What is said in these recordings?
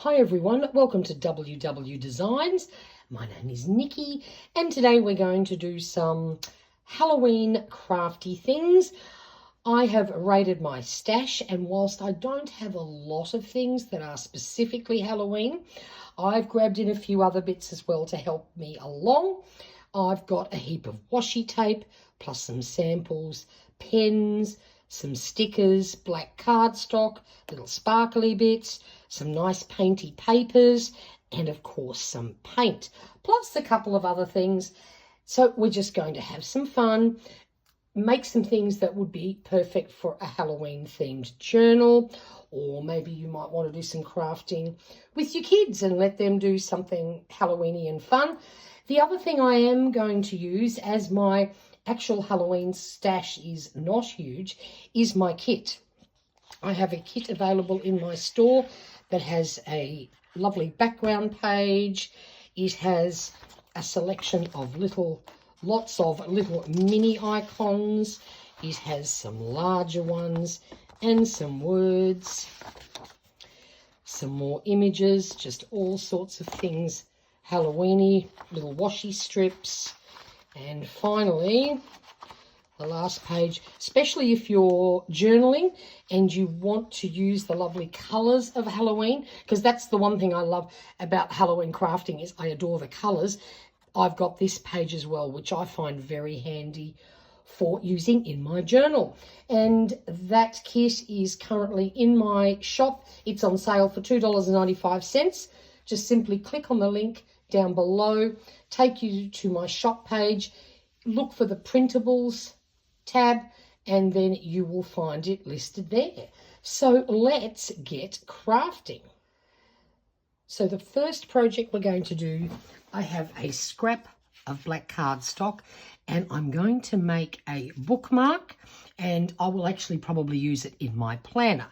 Hi everyone, welcome to WW Designs. My name is Nikki and today we're going to do some Halloween crafty things. I have raided my stash, and whilst I don't have a lot of things that are specifically Halloween, I've grabbed in a few other bits as well to help me along. I've got a heap of washi tape, plus some samples, pens, some stickers, black cardstock, little sparkly bits, some nice painty papers, and of course some paint, plus a couple of other things. So we're just going to have some fun, make some things that would be perfect for a Halloween themed journal, or maybe you might want to do some crafting with your kids and let them do something Halloweeny and fun. The other thing I am going to use, as my actual Halloween stash is not huge, is my kit. I have a kit available in my store that has a lovely background page. It has a selection of lots of little mini icons. It has some larger ones and some words, some more images, just all sorts of things Halloweeny, little washi strips. And finally, the last page, especially if you're journaling and you want to use the lovely colours of Halloween, because that's the one thing I love about Halloween crafting is I adore the colours. I've got this page as well, which I find very handy for using in my journal. And that kit is currently in my shop. It's on sale for $2.95. Just simply click on the link down below, take you to my shop page, look for the printables tab, and then you will find it listed there. So let's get crafting. So the first project we're going to do, I have a scrap of black cardstock and I'm going to make a bookmark, and I will actually probably use it in my planner,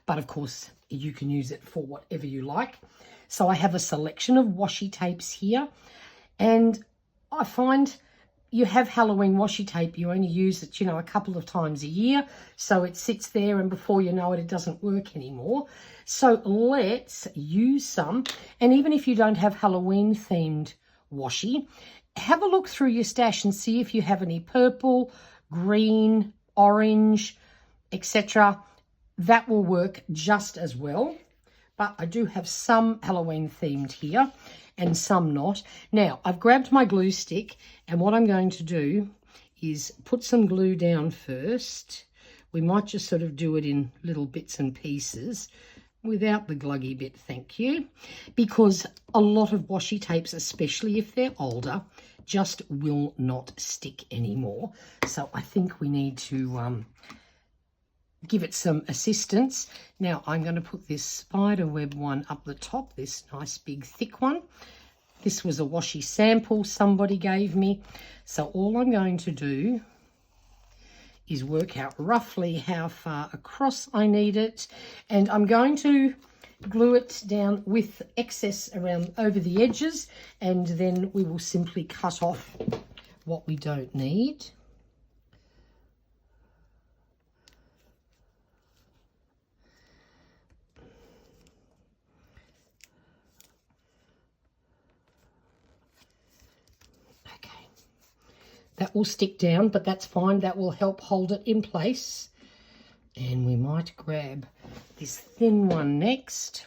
but of course you can use it for whatever you like. So I have a selection of washi tapes here, and I find you have Halloween washi tape, you only use it, a couple of times a year. So it sits there and before you know it, it doesn't work anymore. So let's use some. And even if you don't have Halloween themed washi, have a look through your stash and see if you have any purple, green, orange, etc. That will work just as well. But I do have some Halloween themed here and some not. Now, I've grabbed my glue stick, and what I'm going to do is put some glue down first. We might just sort of do it in little bits and pieces without the gluggy bit, thank you, because a lot of washi tapes, especially if they're older, just will not stick anymore. So I think we need to give it some assistance. Now I'm going to put this spider web one up the top, this nice big thick one. This was a washi sample somebody gave me. So all I'm going to do is work out roughly how far across I need it, and I'm going to glue it down with excess around over the edges, and then we will simply cut off what we don't need. That will stick down, but that's fine. That will help hold it in place. And we might grab this thin one next.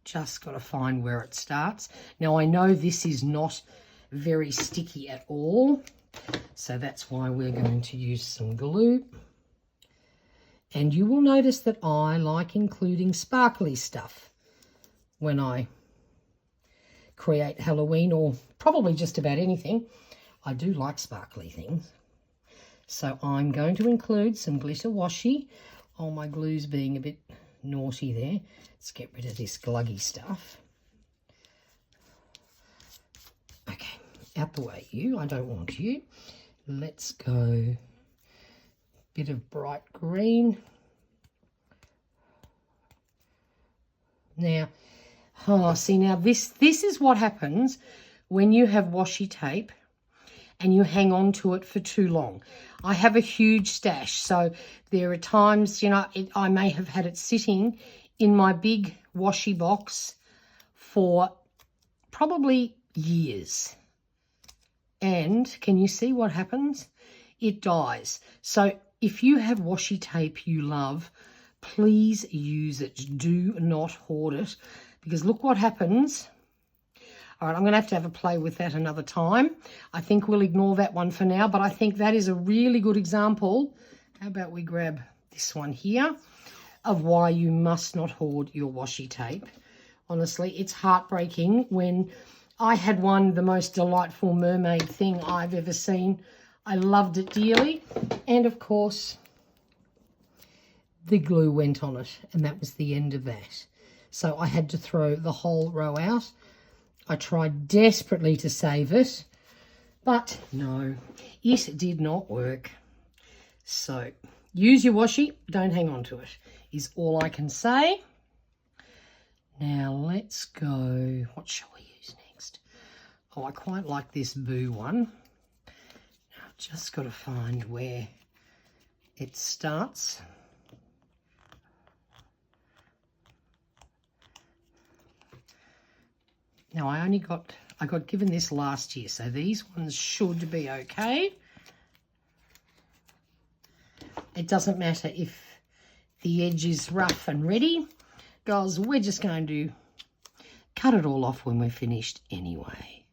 Just got to find where it starts. Now, I know this is not very sticky at all, so that's why we're going to use some glue. And you will notice that I like including sparkly stuff when I create Halloween, or probably just about anything. I do like sparkly things. So I'm going to include some glitter washi. Oh, my glue's being a bit naughty there. Let's get rid of this gluggy stuff. Okay, out the way you. I don't want you. Let's go bit of bright green. Now, see, now this is what happens when you have washi tape and you hang on to it for too long. I have a huge stash, so there are times, I may have had it sitting in my big washi box for probably years. And can you see what happens? It dies. So if you have washi tape you love, please use it. Do not hoard it, because look what happens. All right, I'm going to have a play with that another time. I think we'll ignore that one for now, but I think that is a really good example. How about we grab this one here of why you must not hoard your washi tape. Honestly, it's heartbreaking. When I had one, the most delightful mermaid thing I've ever seen. I loved it dearly. And of course, the glue went on it, and that was the end of that. So I had to throw the whole row out. I tried desperately to save it, but no, it did not work. So use your washi, don't hang on to it, is all I can say. Now let's go, what shall we use next? Oh, I quite like this Boo one. I've just got to find where it starts. Now I got given this last year, so these ones should be okay. It doesn't matter if the edge is rough and ready, because we're just going to cut it all off when we're finished anyway.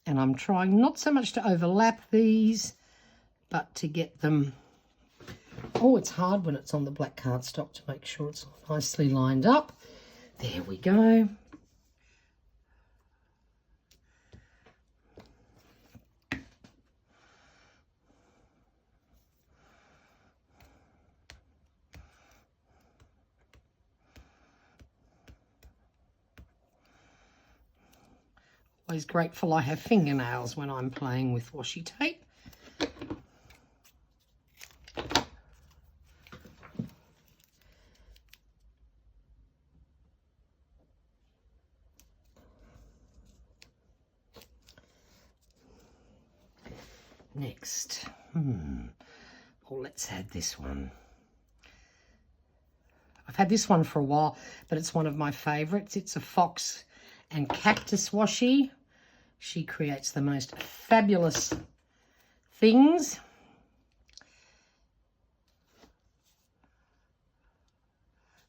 And I'm trying not so much to overlap these, but to get them... Oh, it's hard when it's on the black cardstock to make sure it's nicely lined up. There we go. Always grateful I have fingernails when I'm playing with washi tape. Next, well, let's add this one. I've had this one for a while, but it's one of my favourites. It's a fox and cactus washi. She creates the most fabulous things.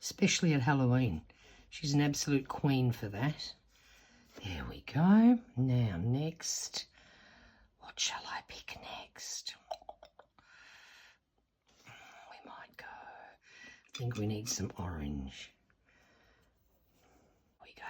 Especially at Halloween. She's an absolute queen for that. There we go. Now next, what shall I pick next? We might go, I think we need some orange. There we go.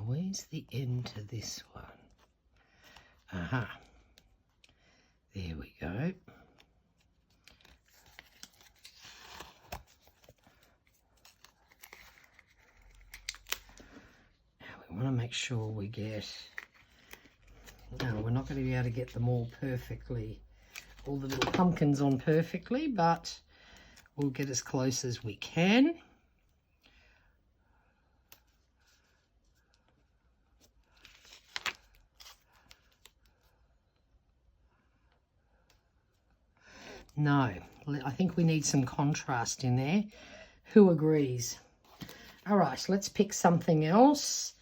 Where's the end to this one? Aha. There we go. Now we want to make sure we get... No, we're not going to be able to get them all perfectly, all the little pumpkins on perfectly, but we'll get as close as we can. No, I think we need some contrast in there. Who agrees? All right, let's pick something else.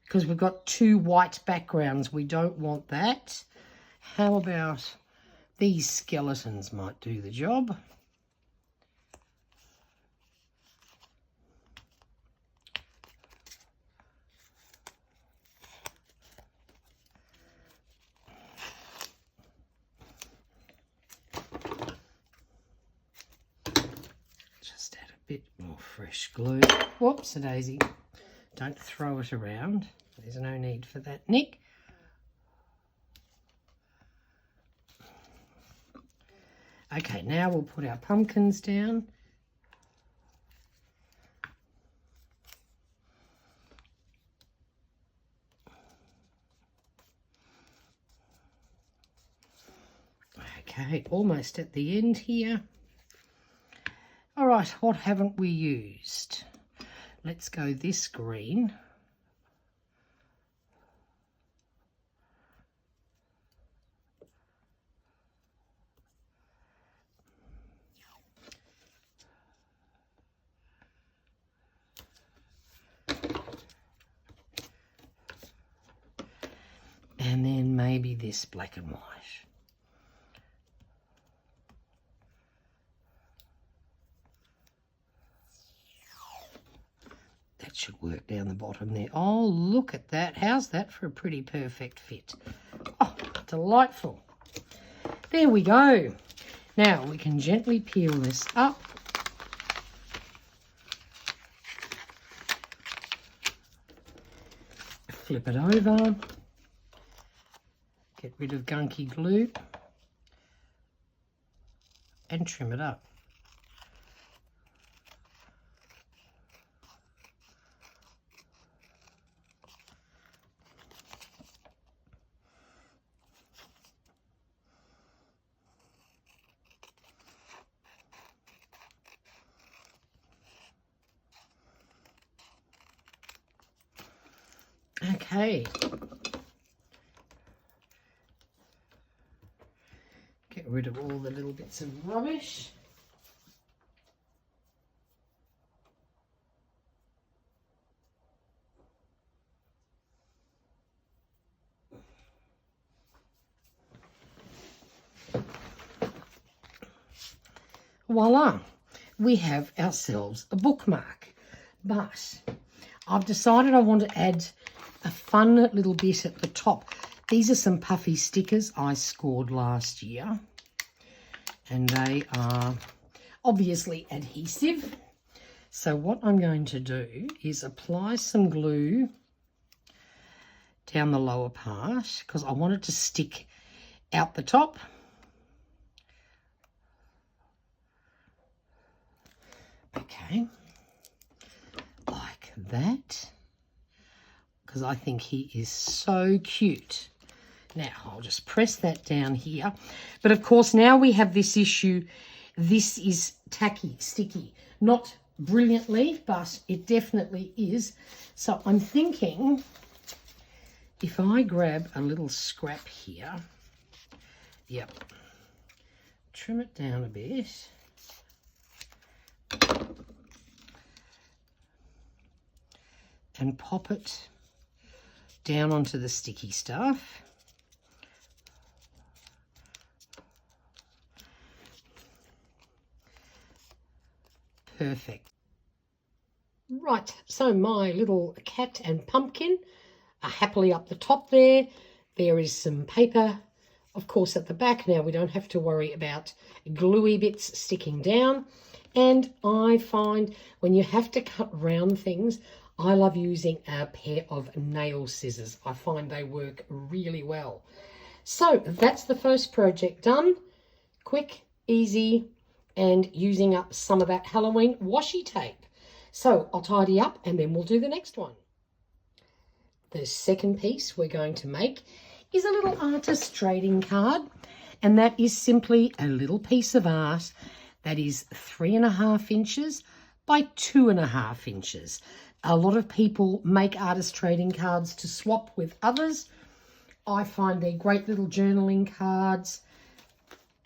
because we've got 2 white backgrounds. We don't want that. How about these skeletons might do the job. Just add a bit more fresh glue. Whoops, a daisy. Don't throw it around. There's no need for that, Nick. Okay, now we'll put our pumpkins down. Okay, almost at the end here. All right, what haven't we used? Let's go this green. And then maybe this black and white. That should work down the bottom there. Oh, look at that. How's that for a pretty perfect fit? Oh, delightful. There we go. Now we can gently peel this up. Flip it over. Get rid of gunky glue and trim it up. Okay. Get rid of all the little bits of rubbish. Voila, we have ourselves a bookmark. But I've decided I want to add a fun little bit at the top. These are some puffy stickers I scored last year, and they are obviously adhesive. So what I'm going to do is apply some glue down the lower part because I want it to stick out the top. Okay, like that, because I think he is so cute. Now, I'll just press that down here. But, of course, now we have this issue. This is tacky, sticky. Not brilliantly, but it definitely is. So I'm thinking if I grab a little scrap here, yep, trim it down a bit. And pop it down onto the sticky stuff. Perfect. Right, so my little cat and pumpkin are happily up the top there. There is some paper, of course, at the back. Now we don't have to worry about gluey bits sticking down. And I find when you have to cut round things, I love using a pair of nail scissors. I find they work really well. So that's the first project done. Quick, easy, and using up some of that Halloween washi tape. So I'll tidy up and then we'll do the next one. The second piece we're going to make is a little artist trading card. And that is simply a little piece of art that is 3.5 inches by 2.5 inches. A lot of people make artist trading cards to swap with others. I find they're great little journaling cards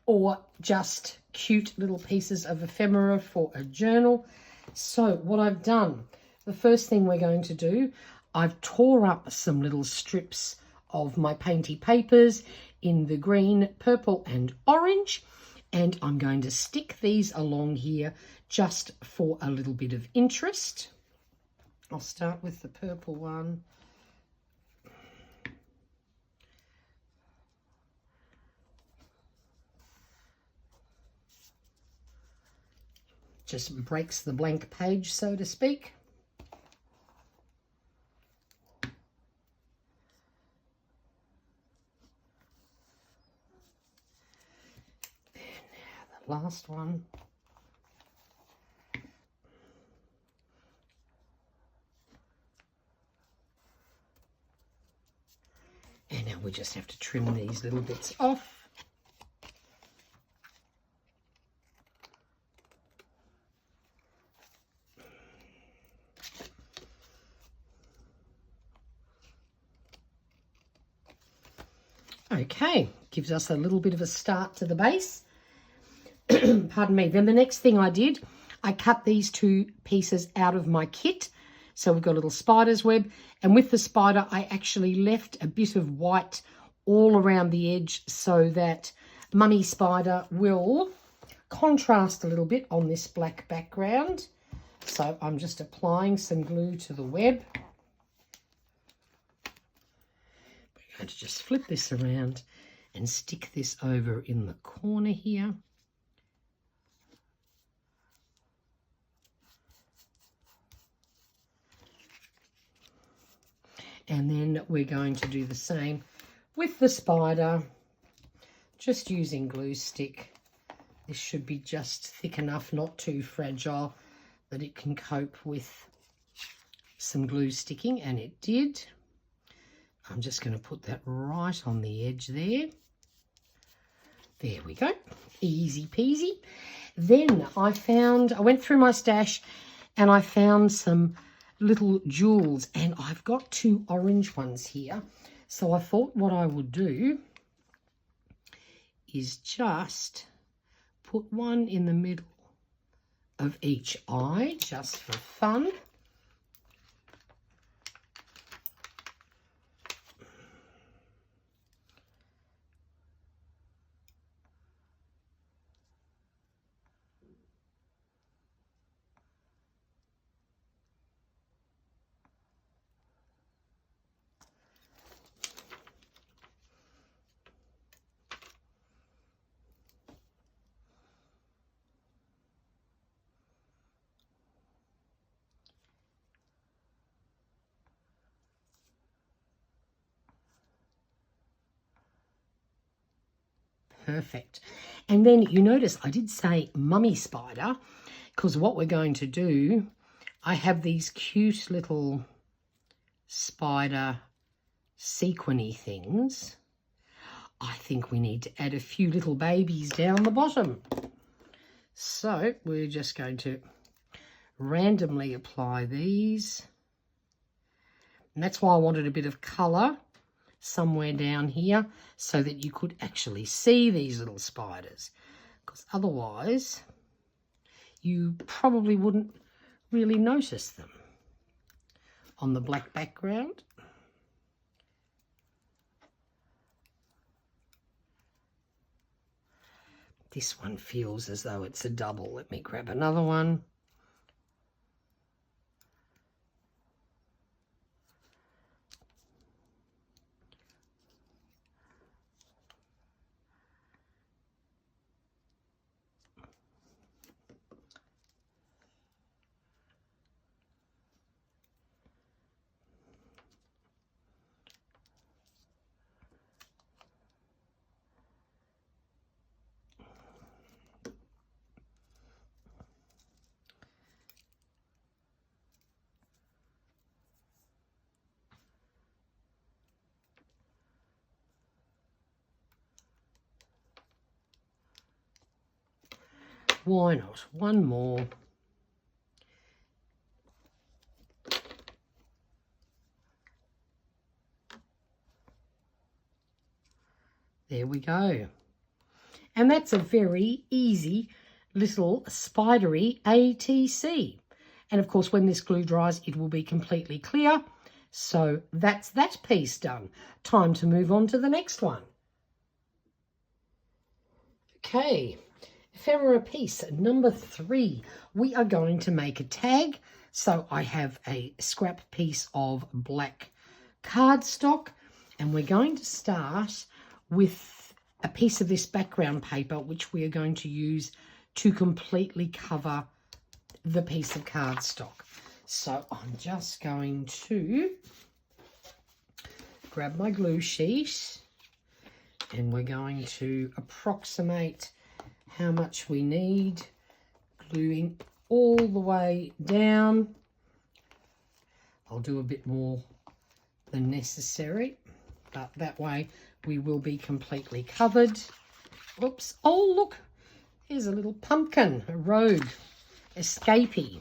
or just cute little pieces of ephemera for a journal. So what I've done, the first thing we're going to do, I've tore up some little strips of my painty papers in the green, purple and orange, and I'm going to stick these along here just for a little bit of interest. I'll start with the purple one. Just breaks the blank page, so to speak. And now the last one. And now we just have to trim these little bits off. Okay, gives us a little bit of a start to the base. Pardon me. Then the next thing I did, I cut these two pieces out of my kit. So we've got a little spider's web, and with the spider I actually left a bit of white all around the edge so that Mummy Spider will contrast a little bit on this black background. So I'm just applying some glue to the web. We're going to just flip this around and stick this over in the corner here. And then we're going to do the same with the spider, just using glue stick. This should be just thick enough, not too fragile, that it can cope with some glue sticking, and it did. I'm just going to put that right on the edge there. There we go, easy peasy. Then I went through my stash and I found some little jewels, and I've got two orange ones here. So I thought what I would do is just put one in the middle of each eye, just for fun. Perfect. And then you notice I did say Mummy Spider, because what we're going to do, I have these cute little spider sequiny things. I think we need to add a few little babies down the bottom. So we're just going to randomly apply these. And that's why I wanted a bit of colour somewhere down here so that you could actually see these little spiders, because otherwise you probably wouldn't really notice them on the black background. This one feels as though it's a double. Let me grab another one. Why not? One more. There we go. And that's a very easy little spidery ATC. And of course, when this glue dries, it will be completely clear. So that's that piece done. Time to move on to the next one. Okay, ephemera piece number 3. We are going to make a tag. So I have a scrap piece of black cardstock, and we're going to start with a piece of this background paper, which we are going to use to completely cover the piece of cardstock. So I'm just going to grab my glue sheet, and we're going to approximate how much we need, gluing all the way down. I'll do a bit more than necessary, but that way we will be completely covered. Oops. Oh, look, here's a little pumpkin, a rogue escapee.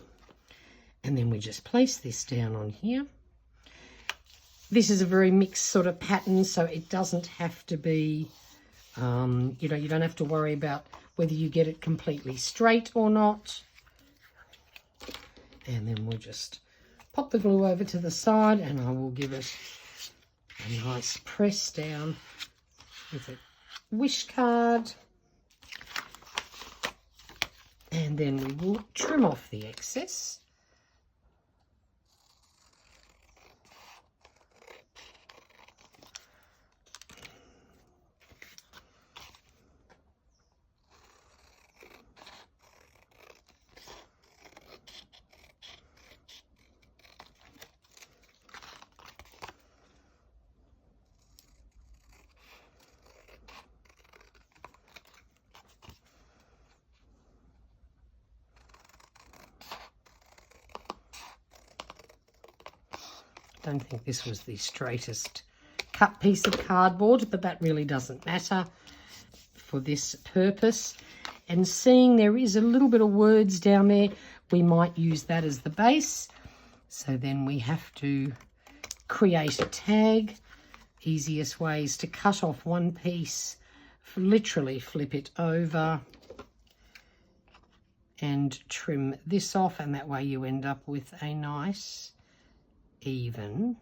And then we just place this down on here. This is a very mixed sort of pattern, so it doesn't have to be, you know, you don't have to worry about whether you get it completely straight or not. And then we'll just pop the glue over to the side, and I will give it a nice press down with a wish card. And then we will trim off the excess. Don't think this was the straightest cut piece of cardboard, but that really doesn't matter for this purpose. And seeing there is a little bit of words down there, we might use that as the base. So then we have to create a tag. Easiest way is to cut off one piece, literally flip it over and trim this off, and that way you end up with a nice even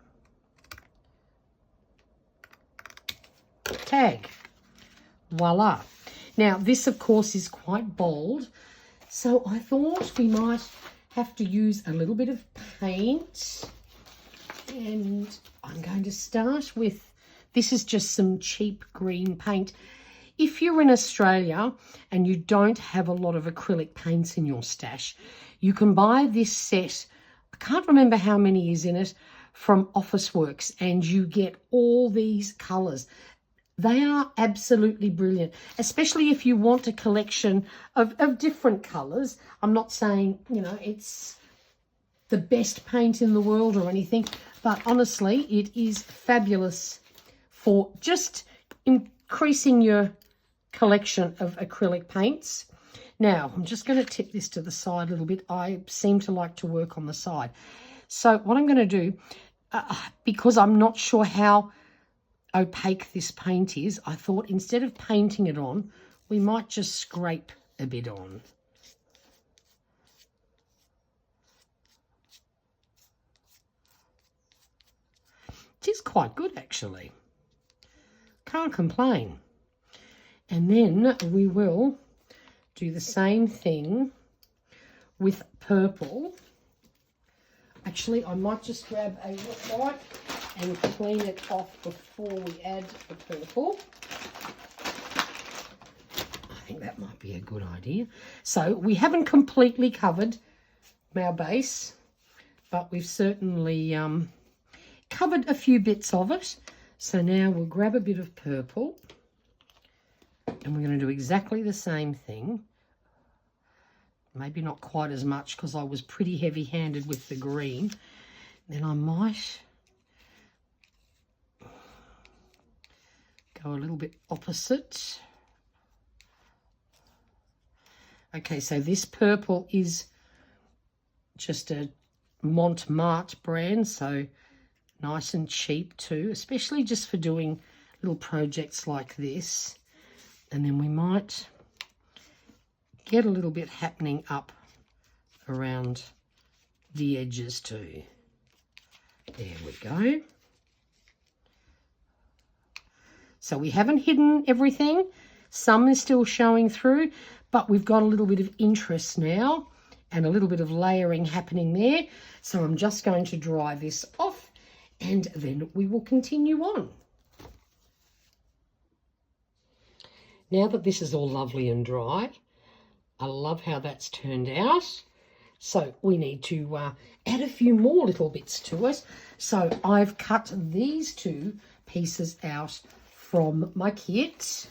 tag. Voila. Now this of course is quite bold, so I thought we might have to use a little bit of paint, and I'm going to start with, this is just some cheap green paint. If you're in Australia and you don't have a lot of acrylic paints in your stash, you can buy this set, I can't remember how many is in it, from Officeworks, and you get all these colours. They are absolutely brilliant, especially if you want a collection of different colours. I'm not saying, you know, it's the best paint in the world or anything, but honestly, it is fabulous for just increasing your collection of acrylic paints. Now, I'm just going to tip this to the side a little bit. I seem to like to work on the side. So what I'm going to do, because I'm not sure how opaque this paint is, I thought instead of painting it on, we might just scrape a bit on. It is quite good, actually. Can't complain. And then we will do the same thing with purple. Actually, I might just grab a wet wipe and clean it off before we add the purple. I think that might be a good idea. So we haven't completely covered our base, but we've certainly covered a few bits of it. So now we'll grab a bit of purple, and we're going to do exactly the same thing. Maybe not quite as much because I was pretty heavy-handed with the green. Then I might go a little bit opposite. Okay, so this purple is just a Montmartre brand, so nice and cheap too, especially just for doing little projects like this. And then we might get a little bit happening up around the edges too. There we go. So we haven't hidden everything. Some is still showing through, but we've got a little bit of interest now and a little bit of layering happening there. So I'm just going to dry this off and then we will continue on. Now that this is all lovely and dry, I love how that's turned out. So we need to add a few more little bits to it. So I've cut these two pieces out from my kit.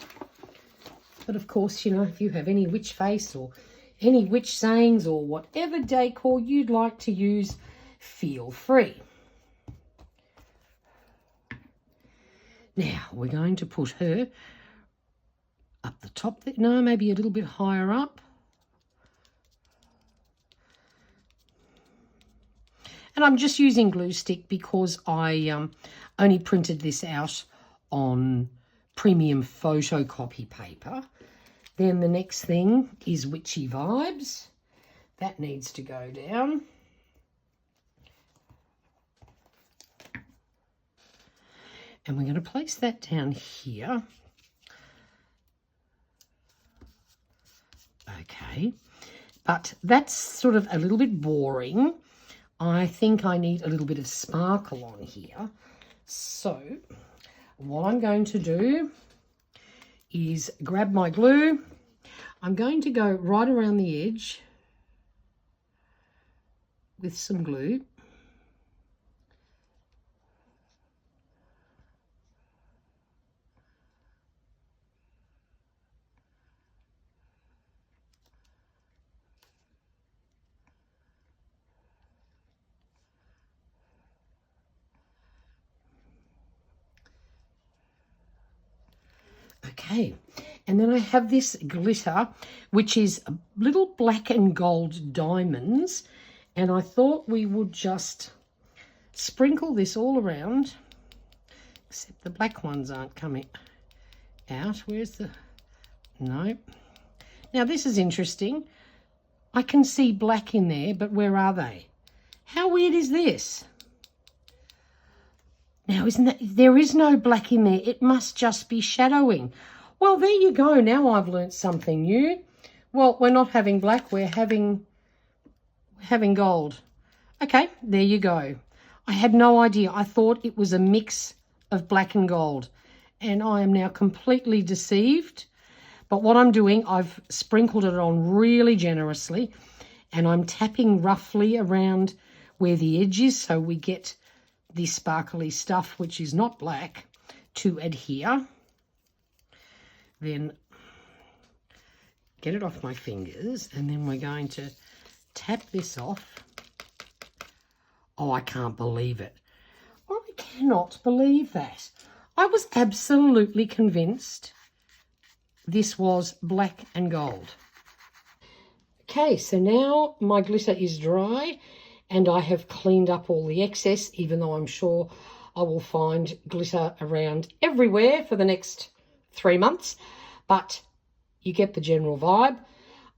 But of course, you know, if you have any witch face or any witch sayings or whatever decor you'd like to use, feel free. Now we're going to put her up the top there. No, maybe a little bit higher up. And I'm just using glue stick because I only printed this out on premium photocopy paper. Then the next thing is Witchy Vibes. That needs to go down. And we're going to place that down here. Okay, but that's sort of a little bit boring. I think I need a little bit of sparkle on here. So what I'm going to do is grab my glue. I'm going to go right around the edge with some glue. Okay, and then I have this glitter, which is little black and gold diamonds, and I thought we would just sprinkle this all around, except the black ones aren't coming out. Where's the... No. Now this is interesting. I can see black in there, but where are they? How weird is this? Now, isn't that, there is no black in there. It must just be shadowing. Well, there you go. Now I've learnt something new. Well, we're not having black. We're having gold. Okay, there you go. I had no idea. I thought it was a mix of black and gold. And I am now completely deceived. But what I'm doing, I've sprinkled it on really generously. And I'm tapping roughly around where the edge is so we get this sparkly stuff, which is not black, to adhere. Then get it off my fingers, and then we're going to tap this off. Oh, I can't believe it. I cannot believe that. I was absolutely convinced this was black and gold. Okay, so now my glitter is dry, and I have cleaned up all the excess, even though I'm sure I will find glitter around everywhere for the next 3 months. But you get the general vibe.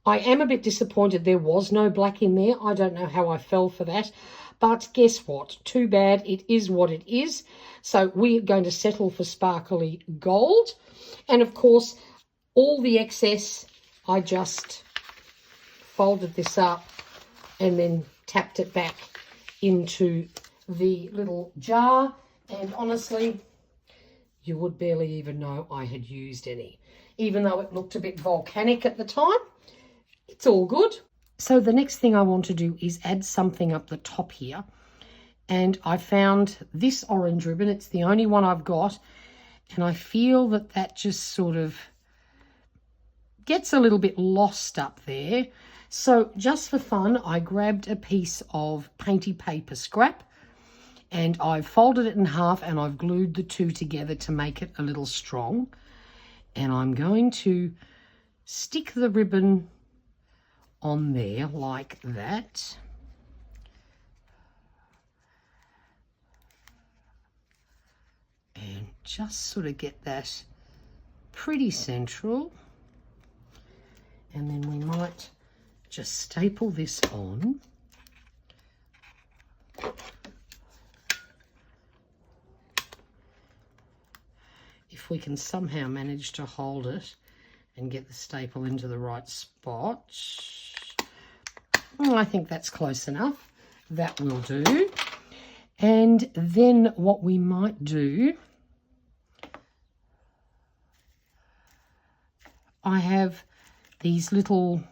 I am a bit disappointed there was no black in there. I don't know how I fell for that. But guess what? Too bad. It is what it is. So we're going to settle for sparkly gold. And of course, all the excess, I just folded this up and then tapped it back into the little jar, and honestly you would barely even know I had used any, even though it looked a bit volcanic at the time. It's all good. So the next thing I want to do is add something up the top here, and I found this orange ribbon. It's the only one I've got, and I feel that that just sort of gets a little bit lost up there. So just for fun, I grabbed a piece of painty paper scrap and I've folded it in half and I've glued the two together to make it a little strong. And I'm going to stick the ribbon on there like that. And just sort of get that pretty central. And then we might just staple this on. if we can somehow manage to hold it and get the staple into the right spot. I think that's close enough. That will do. And then what we might do, I have these little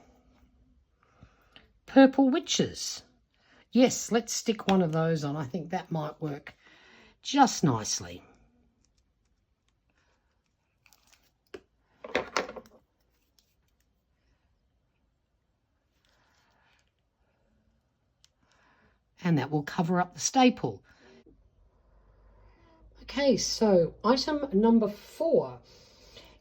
purple witches. Yes, let's stick one of those on. I think that might work just nicely. And that will cover up the staple. Okay, so item number 4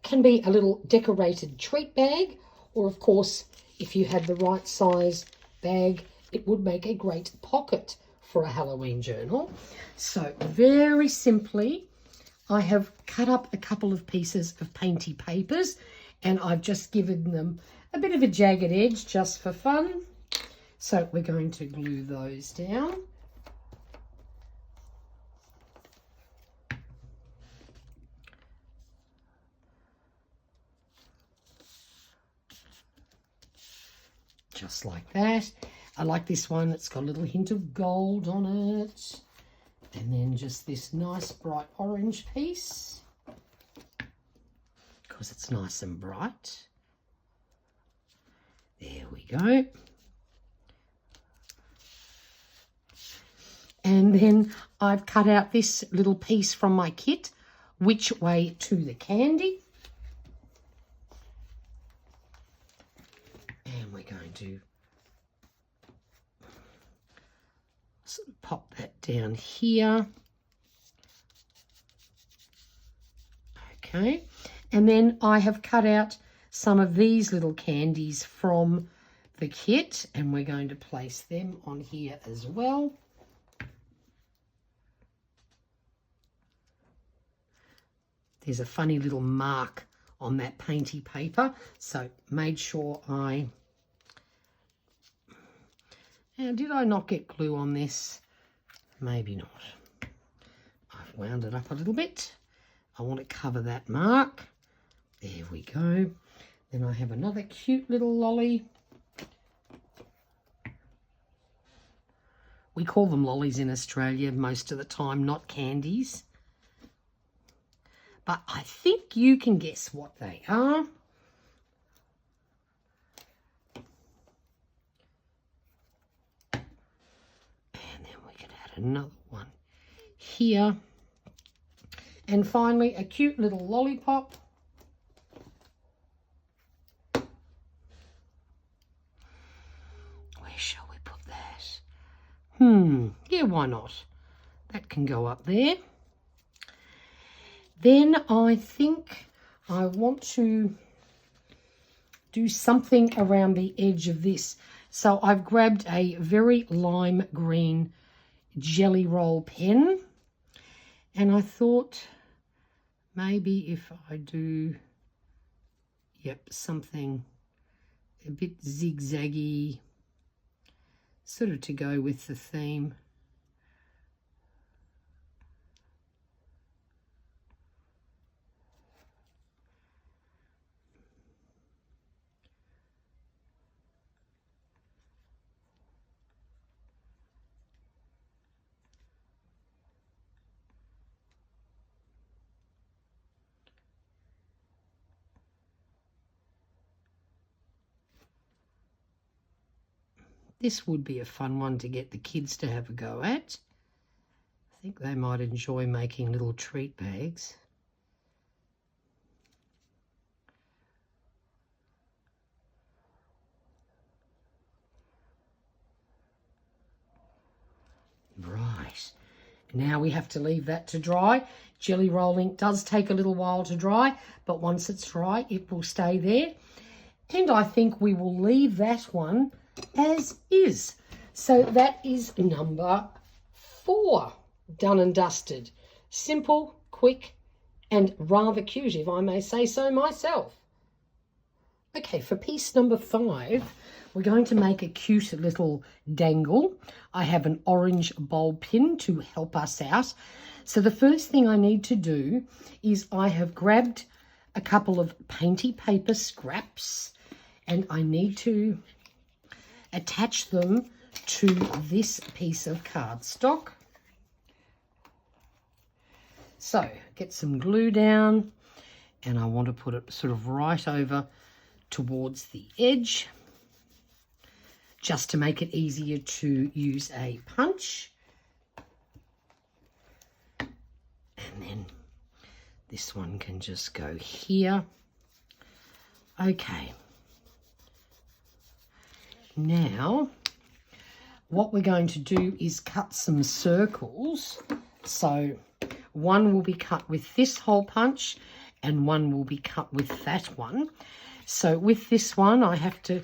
can be a little decorated treat bag, or of course, if you had the right size bag, it would make a great pocket for a Halloween journal. So very simply, I have cut up a couple of pieces of painty papers and I've just given them a bit of a jagged edge just for fun. So we're going to glue those down. Just like that. I like this one. It's got a little hint of gold on it. And then just this nice bright orange piece, because it's nice and bright. There we go. And then I've cut out this little piece from my kit, which way to the candy. And we're going to pop that down here. Okay, and then I have cut out some of these little candies from the kit, and we're going to place them on here as well. There's a funny little mark on that painty paper, so made sure I... Now, did I not get glue on this? Maybe not. I've wound it up a little bit. I want to cover that mark. There we go. Then I have another cute little lolly. We call them lollies in Australia most of the time, not candies. But I think you can guess what they are. And then we can add another one here. And finally, a cute little lollipop. Where shall we put that? Yeah, why not? That can go up there. Then I think I want to do something around the edge of this. So I've grabbed a very lime green jelly roll pen, and I thought maybe if I do, something a bit zigzaggy, sort of to go with the theme. This would be a fun one to get the kids to have a go at. I think they might enjoy making little treat bags. Right. Now we have to leave that to dry. Jelly roll ink does take a little while to dry, but once it's dry, it will stay there. And I think we will leave that one as is. So that is number 4, done and dusted. Simple, quick, and rather cute, if I may say so myself. Okay, for piece number 5, we're going to make a cute little dangle. I have an orange bowl pin to help us out. So the first thing I need to do is I have grabbed a couple of painty paper scraps and I need to attach them to this piece of cardstock. So get some glue down and I want to put it sort of right over towards the edge just to make it easier to use a punch. And then this one can just go here. Okay. Now, what we're going to do is cut some circles. So one will be cut with this hole punch and one will be cut with that one. So with this one, I have to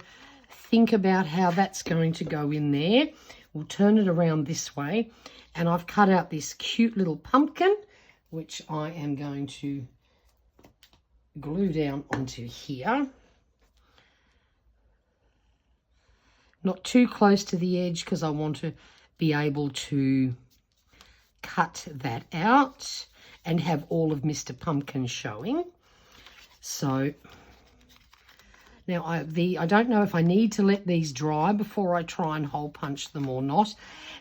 think about how that's going to go in there. We'll turn it around this way. And I've cut out this cute little pumpkin, which I am going to glue down onto here. Not too close to the edge because I want to be able to cut that out and have all of Mr. Pumpkin showing. So now I don't know if I need to let these dry before I try and hole punch them or not.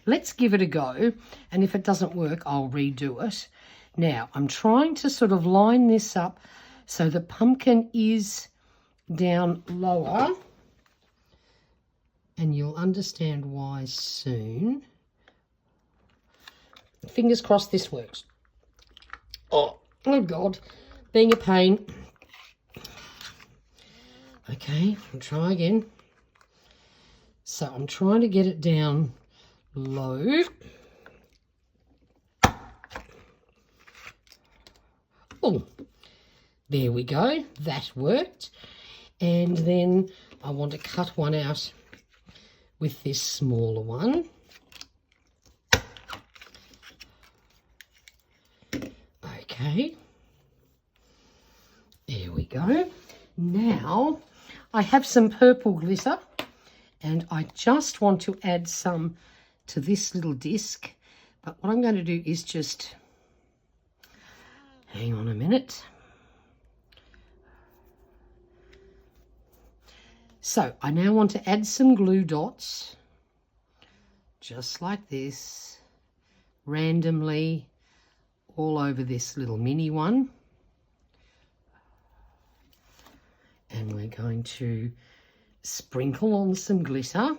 Let's give it a go, and if it doesn't work, I'll redo it. Now, I'm trying to sort of line this up so the pumpkin is down lower, and you'll understand why soon. Fingers crossed this works. Oh God, being a pain. Okay, I'll try again. So I'm trying to get it down low. Oh, there we go. That worked. And then I want to cut one out with this smaller one. Okay. There we go. Now I have some purple glitter and I just want to add some to this little disc. But what I'm going to do is just... hang on a minute. So I now want to add some glue dots, just like this, randomly all over this little mini one. And we're going to sprinkle on some glitter.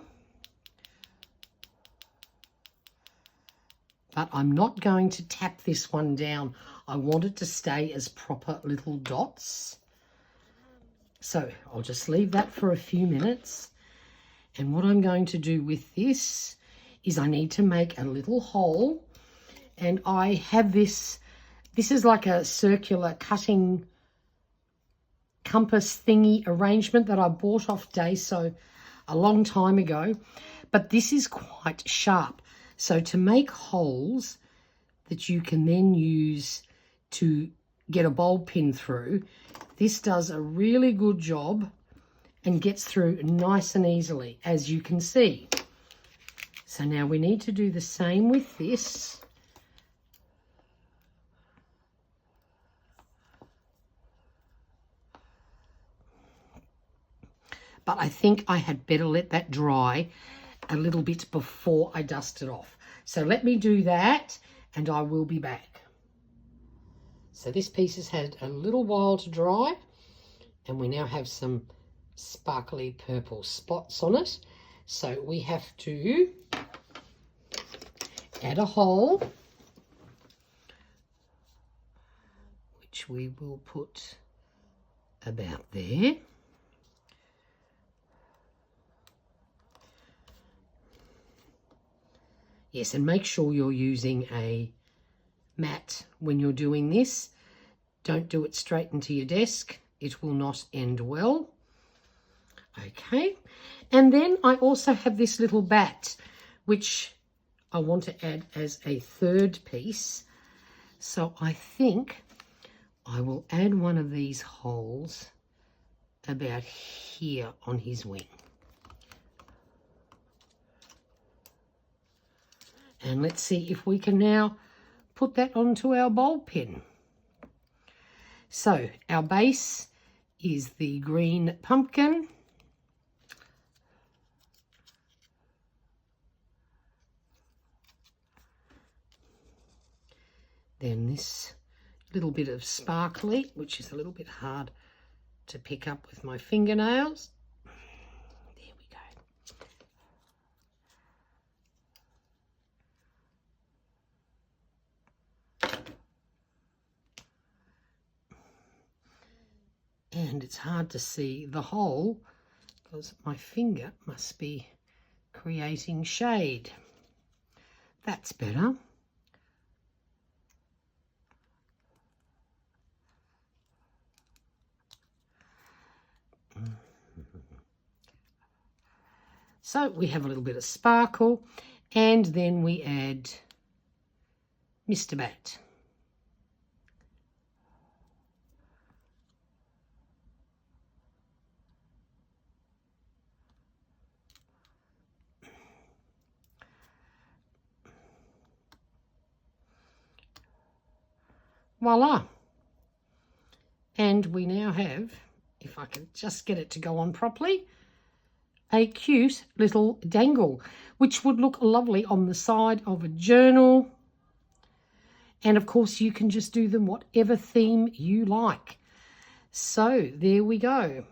But I'm not going to tap this one down. I want it to stay as proper little dots. So I'll just leave that for a few minutes. And what I'm going to do with this is I need to make a little hole. And I have this is like a circular cutting compass thingy arrangement that I bought off Daiso a long time ago. But this is quite sharp. So to make holes that you can then use to get a bulb pin through, this does a really good job and gets through nice and easily, as you can see. So now we need to do the same with this. But I think I had better let that dry a little bit before I dust it off. So let me do that and I will be back. So this piece has had a little while to dry and we now have some sparkly purple spots on it. So we have to add a hole, which we will put about there. Yes, and make sure you're using a mat when you're doing this. Don't do it straight into your desk. It will not end well. Okay, and then I also have this little bat, which I want to add as a third piece. So I think I will add one of these holes about here on his wing. And let's see if we can now put that onto our bowl pen. So our base is the green pumpkin. Then this little bit of sparkly, which is a little bit hard to pick up with my fingernails. There we go. And it's hard to see the hole because my finger must be creating shade. That's better. So we have a little bit of sparkle, and then we add Mr. Bat. Voila. And we now have, if I can just get it to go on properly, a cute little dangle, which would look lovely on the side of a journal. And of course you can just do them whatever theme you like. So there we go.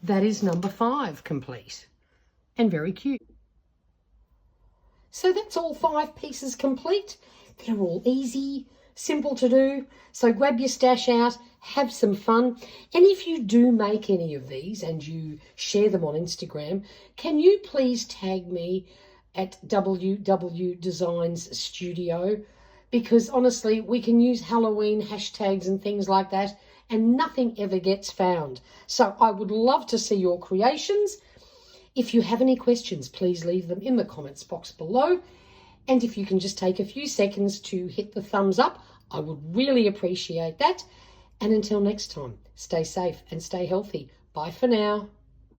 That is number 5 complete and very cute. So that's all 5 pieces complete. They're all easy, simple to do. So grab your stash out, have some fun. And if you do make any of these and you share them on Instagram, can you please tag me at WW Designs Studio? Because honestly, we can use Halloween hashtags and things like that and nothing ever gets found. So I would love to see your creations. If you have any questions, please leave them in the comments box below. And if you can just take a few seconds to hit the thumbs up, I would really appreciate that. And until next time, stay safe and stay healthy. Bye for now.